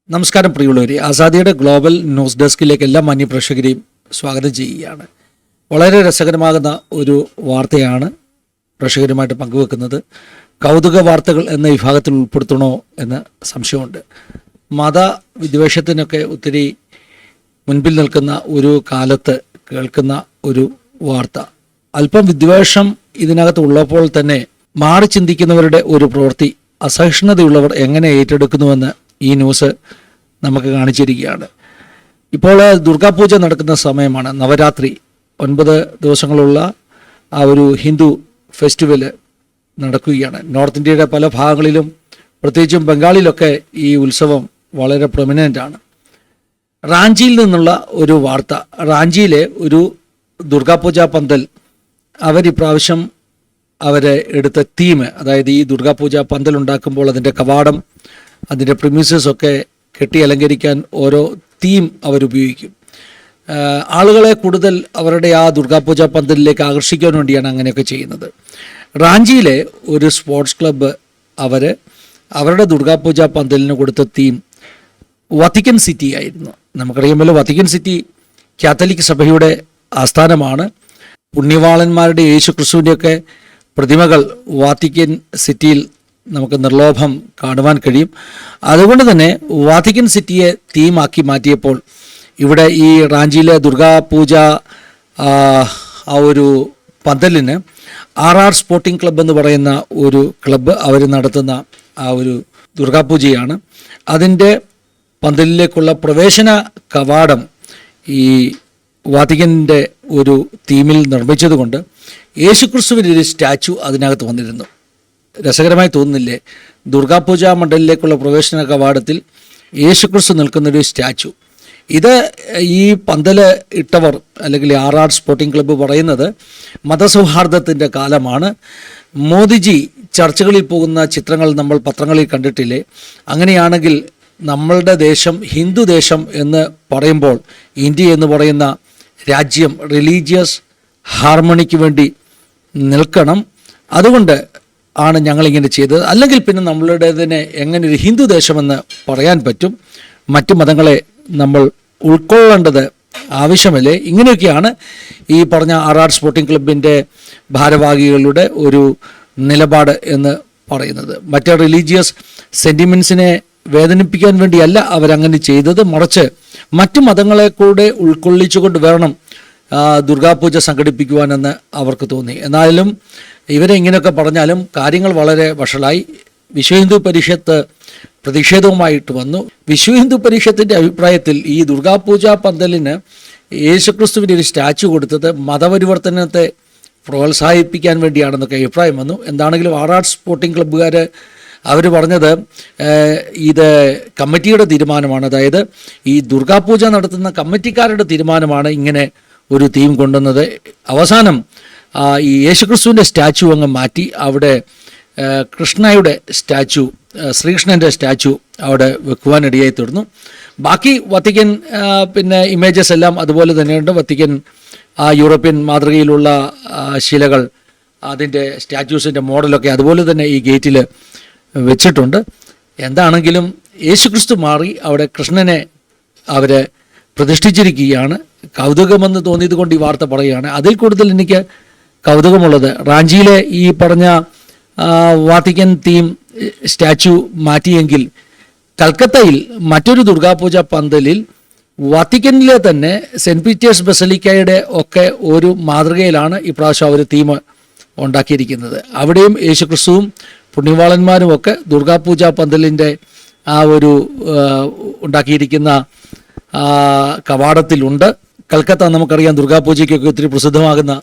നമസ്കാരം പ്രിയമുള്ളവരെ, ആസാദിയുടെ global news ഡെസ്കിലേക്ക് എല്ലാ മാന്യപ്രേക്ഷകരെയും സ്വാഗതം ചെയ്യുകയാണ്. വളരെ രസകരമാകുന്ന ഒരു വാർത്തയാണ് പ്രേക്ഷകരുമായിട്ട് പങ്കുവെക്കുന്നത്. കൗതുക വാർത്തകൾ എന്ന വിഭാഗത്തിൽ ഉൾപ്പെടുത്തണോ എന്ന് സംശയമുണ്ട്. മതവിദ്വേഷത്തിനൊക്കെ ഒത്തിരി മുൻപിൽ നിൽക്കുന്ന ഒരു കാലത്ത് കേൾക്കുന്ന ഒരു വാർത്ത. അല്പം വിദ്വേഷം ഇതിനകത്ത് ഉള്ളപ്പോൾ തന്നെ മാറി ചിന്തിക്കുന്നവരുടെ ഒരു പ്രവൃത്തി അസഹിഷ്ണുതയുള്ളവർ എങ്ങനെ ഏറ്റെടുക്കുന്നുവെന്ന് ഈ ന്യൂസ് നമുക്ക് കാണിച്ചിരിക്കുകയാണ്. ഇപ്പോൾ ദുർഗാപൂജ നടക്കുന്ന സമയമാണ്. നവരാത്രി 9 ദിവസങ്ങളുള്ള ആ ഒരു ഹിന്ദു ഫെസ്റ്റിവൽ നടക്കുകയാണ്. നോർത്ത് ഇന്ത്യയുടെ പല ഭാഗങ്ങളിലും പ്രത്യേകിച്ചും ബംഗാളിലൊക്കെ ഈ ഉത്സവം വളരെ പ്രൊമിനൻ്റ് ആണ്. റാഞ്ചിയിൽ നിന്നുള്ള ഒരു വാർത്ത. റാഞ്ചിയിലെ ഒരു ദുർഗാപൂജ പന്തൽ അവരിപ്രാവശ്യം അവരെ എടുത്ത തീം, അതായത് ഈ ദുർഗാപൂജ പന്തൽ ഉണ്ടാക്കുമ്പോൾ അതിൻ്റെ കവാടം, അതിൻ്റെ പ്രിമിസസ് ഒക്കെ കെട്ടി അലങ്കരിക്കാൻ ഓരോ തീം അവരുപയോഗിക്കും. ആളുകളെ കൂടുതൽ അവരുടെ ആ ദുർഗാപൂജ പന്തലിലേക്ക് ആകർഷിക്കാൻ വേണ്ടിയാണ് അങ്ങനെയൊക്കെ ചെയ്യുന്നത്. റാഞ്ചിയിലെ ഒരു സ്പോർട്സ് ക്ലബ്ബ് അവരുടെ ദുർഗാപൂജ പന്തലിന് കൊടുത്ത തീം വത്തിക്കൻ സിറ്റി ആയിരുന്നു. നമുക്കറിയാമല്ലോ, വത്തിക്കൻ സിറ്റി കാത്തലിക് സഭയുടെ ആസ്ഥാനമാണ്. പുണ്യവാളന്മാരുടെ യേശു ക്രിസ്തുവിൻ്റെയൊക്കെ പ്രതിമകൾ വാത്തിക്കൻ സിറ്റിയിൽ നമുക്ക് നിർലോഭം കാണുവാൻ കഴിയും. അതുകൊണ്ട് തന്നെ വാത്തിക്കൻ സിറ്റിയെ തീമാക്കി മാറ്റിയപ്പോൾ ഇവിടെ ഈ റാഞ്ചിയിലെ ദുർഗാപൂജ ആ ഒരു പന്തലിന് RR സ്പോർട്ടിംഗ് ക്ലബ്ബ് എന്ന് പറയുന്ന ഒരു ക്ലബ്ബ് അവർ നടത്തുന്ന ആ ഒരു ദുർഗാപൂജയാണ്. അതിൻ്റെ പന്തലിലേക്കുള്ള പ്രവേശന കവാടം ഈ വാത്തിക്കൻ്റെ ഒരു തീമിൽ നിർമ്മിച്ചതുകൊണ്ട് യേശുക്രിസ്തുവിൻ്റെ ഒരു സ്റ്റാച്ചു അതിനകത്ത് വന്നിരുന്നു. രസകരമായി തോന്നുന്നില്ലേ? ദുർഗാപൂജ മണ്ഡലിലേക്കുള്ള പ്രവേശന കവാടത്തിൽ യേശുക്രിസ്തു നിൽക്കുന്നൊരു സ്റ്റാച്ചു. ഇത് ഈ പന്തല് ഇട്ടവർ അല്ലെങ്കിൽ RR സ്പോർട്ടിംഗ് ക്ലബ്ബ് പറയുന്നത് മതസൗഹാർദ്ദത്തിൻ്റെ കാലമാണ്. മോദിജി ചർച്ചകളിൽ പോകുന്ന ചിത്രങ്ങൾ നമ്മൾ പത്രങ്ങളിൽ കണ്ടിട്ടില്ലേ? അങ്ങനെയാണെങ്കിൽ നമ്മളുടെ ദേശം ഹിന്ദു ദേശം എന്ന് പറയുമ്പോൾ ഇന്ത്യ എന്ന് പറയുന്ന രാജ്യം റിലീജിയസ് ഹാർമണിക്ക് വേണ്ടി നിൽക്കണം. അതുകൊണ്ട് ആണ് ഞങ്ങളിങ്ങനെ ചെയ്തത്. അല്ലെങ്കിൽ പിന്നെ നമ്മളുടേതിനെ എങ്ങനെ ഒരു ഹിന്ദു ദേശമെന്ന് പറയാൻ പറ്റും? മറ്റു മതങ്ങളെ നമ്മൾ ഉൾക്കൊള്ളേണ്ടത് ആവശ്യമല്ലേ? ഇങ്ങനെയൊക്കെയാണ് ഈ പറഞ്ഞ RR സ്പോർട്ടിംഗ് ക്ലബിൻ്റെ ഭാരവാഹികളുടെ ഒരു നിലപാട് എന്ന് പറയുന്നത്. മറ്റ് റിലീജിയസ് സെൻറ്റിമെൻസിനെ വേദനിപ്പിക്കാൻ വേണ്ടിയല്ല അവരങ്ങനെ ചെയ്തത്, മറിച്ച് മറ്റു മതങ്ങളെ കൂടെ ഉൾക്കൊള്ളിച്ചുകൊണ്ട് വേണം ദുർഗാപൂജ സംഘടിപ്പിക്കുവാനെന്ന് അവർക്ക് തോന്നി. എന്നാലും ഇവരെ ഇങ്ങനെയൊക്കെ പറഞ്ഞാലും കാര്യങ്ങൾ വളരെ വഷളായി. വിശ്വ ഹിന്ദു പരിഷത്ത് പ്രതിഷേധവുമായിട്ട് വന്നു. വിശ്വ ഹിന്ദു പരിഷത്തിൻ്റെ അഭിപ്രായത്തിൽ ഈ ദുർഗാപൂജ പന്തലിന് യേശുക്രിസ്തുവിൻ്റെ ഒരു സ്റ്റാച്ചു കൊടുത്തത് മതപരിവർത്തനത്തെ പ്രോത്സാഹിപ്പിക്കാൻ വേണ്ടിയാണെന്നൊക്കെ അഭിപ്രായം വന്നു. എന്താണെങ്കിലും RR സ്പോർട്ടിംഗ് ക്ലബ്ബുകാർ അവർ പറഞ്ഞത് ഇത് കമ്മിറ്റിയുടെ തീരുമാനമാണ്. അതായത് ഈ ദുർഗാപൂജ നടത്തുന്ന കമ്മിറ്റിക്കാരുടെ തീരുമാനമാണ് ഇങ്ങനെ ഒരു തീം കൊണ്ടുവന്നത്. അവസാനം ഈ യേശുക്രിസ്തുവിൻ്റെ സ്റ്റാച്ചു അങ്ങ് മാറ്റി അവിടെ കൃഷ്ണയുടെ സ്റ്റാച്ചു, ശ്രീകൃഷ്ണൻ്റെ സ്റ്റാച്ചു അവിടെ വെക്കുവാനിടയായി തീർന്നു. ബാക്കി വത്തിക്കൻ പിന്നെ ഇമേജസ് എല്ലാം അതുപോലെ തന്നെയുണ്ട്. വത്തിക്കൻ യൂറോപ്യൻ മാതൃകയിലുള്ള ശിലകൾ, അതിൻ്റെ സ്റ്റാച്യൂസിൻ്റെ മോഡലൊക്കെ അതുപോലെ തന്നെ ഈ ഗേറ്റിൽ വെച്ചിട്ടുണ്ട്. എന്താണെങ്കിലും യേശുക്രിസ്തു മാറി അവിടെ കൃഷ്ണനെ അവരെ പ്രതിഷ്ഠിച്ചിരിക്കുകയാണ്. കൗതുകമെന്ന് തോന്നിയത് കൊണ്ട് ഈ വാർത്ത പറയുകയാണ്. അതിൽ കൂടുതൽ എനിക്ക് കൗതുകമുള്ളത് റാഞ്ചിയിലെ ഈ പറഞ്ഞ വാത്തിക്കൻ തീം സ്റ്റാച്ചു മാറ്റിയെങ്കിൽ കൽക്കത്തയിൽ മറ്റൊരു ദുർഗാപൂജ പന്തലിൽ വാത്തിക്കനിലെ തന്നെ സെൻറ്റ് പീറ്റേഴ്സ് ബസലിക്കയുടെ ഒക്കെ ഒരു മാതൃകയിലാണ് ഇപ്രാവശ്യം അവർ തീം ഉണ്ടാക്കിയിരിക്കുന്നത്. അവിടെയും യേശുക്രിസ്തുവും പുണ്യവാളന്മാരും ഒക്കെ ദുർഗാപൂജ പന്തലിൻ്റെ ആ ഒരു ഉണ്ടാക്കിയിരിക്കുന്ന കവാടത്തിലുണ്ട്. കൽക്കത്ത നമുക്കറിയാം ദുർഗാപൂജയ്ക്കൊക്കെ ഒത്തിരി പ്രസിദ്ധമാകുന്ന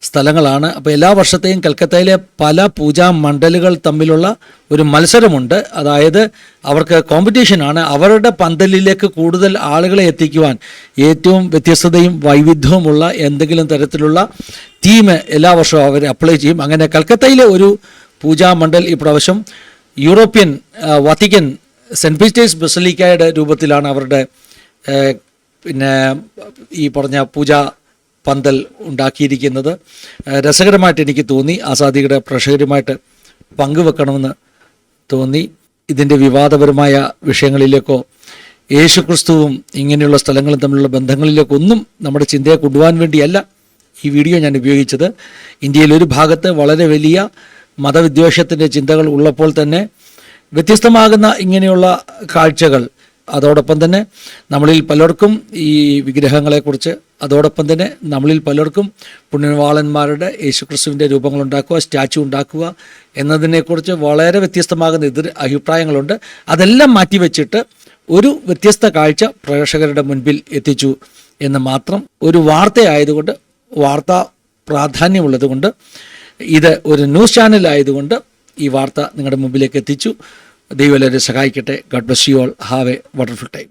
സ്ഥലങ്ങളാണ്. അപ്പോൾ എല്ലാ വർഷത്തെയും കൽക്കത്തയിലെ പല പൂജാ മണ്ഡലുകൾ തമ്മിലുള്ള ഒരു മത്സരമുണ്ട്. അതായത് അവർക്ക് കോമ്പറ്റീഷനാണ്. അവരുടെ പന്തലിലേക്ക് കൂടുതൽ ആളുകളെ എത്തിക്കുവാൻ ഏറ്റവും വ്യത്യസ്തതയും വൈവിധ്യവുമുള്ള എന്തെങ്കിലും തരത്തിലുള്ള തീം എല്ലാ വർഷവും അവർ അപ്ലൈ ചെയ്യും. അങ്ങനെ കൽക്കത്തയിലെ ഒരു പൂജാ മണ്ഡൽ ഇപ്രാവശ്യം യൂറോപ്യൻ വത്തിക്കൻ സെൻറ്റ് പീറ്റേഴ്സ് ബസലിക്കയുടെ രൂപത്തിലാണ് അവരുടെ പിന്നെ ഈ പറഞ്ഞ പൂജാ പന്തൽ ഉണ്ടാക്കിയിരിക്കുന്നത്. രസകരമായിട്ട് എനിക്ക് തോന്നി. ആസാദിയുടെ പ്രേക്ഷകരുമായിട്ട് പങ്കുവെക്കണമെന്ന് തോന്നി. ഇതിൻ്റെ വിവാദപരമായ വിഷയങ്ങളിലേക്കോ യേശുക്രിസ്തുവും ഇങ്ങനെയുള്ള സ്ഥലങ്ങളും തമ്മിലുള്ള ബന്ധങ്ങളിലേക്കൊന്നും നമ്മുടെ ചിന്തയെ കൊണ്ടുപോകാൻ വേണ്ടിയല്ല ഈ വീഡിയോ ഞാൻ ഉപയോഗിച്ചത്. ഇന്ത്യയിൽ ഒരു ഭാഗത്ത് വളരെ വലിയ മതവിദ്വേഷത്തിൻ്റെ ചിന്തകൾ ഉള്ളപ്പോൾ തന്നെ വ്യത്യസ്തമാകുന്ന ഇങ്ങനെയുള്ള കാഴ്ചകൾ, അതോടൊപ്പം തന്നെ നമ്മളിൽ പലർക്കും ഈ വിഗ്രഹങ്ങളെക്കുറിച്ച്, അതോടൊപ്പം തന്നെ നമ്മളിൽ പലർക്കും പുണ്യവാളന്മാരുടെ യേശുക്രിസ്തുവിൻ്റെ രൂപങ്ങളുണ്ടാക്കുക, സ്റ്റാച്ചു ഉണ്ടാക്കുക എന്നതിനെക്കുറിച്ച് വളരെ വ്യത്യസ്തമാകുന്ന എതിർ അഭിപ്രായങ്ങളുണ്ട്. അതെല്ലാം മാറ്റിവെച്ചിട്ട് ഒരു വ്യത്യസ്ത കാഴ്ച പ്രേക്ഷകരുടെ മുൻപിൽ എത്തിച്ചു എന്ന് മാത്രം. ഒരു വാർത്തയായതുകൊണ്ട്, വാർത്താ പ്രാധാന്യമുള്ളതുകൊണ്ട്, ഇത് ഒരു ന്യൂസ് ചാനലായതുകൊണ്ട് ഈ വാർത്ത നിങ്ങളുടെ മുമ്പിലേക്ക് എത്തിച്ചു. ദൈവം എല്ലാവരെയും സഹായിക്കട്ടെ. God bless you all. Have A wonderful time.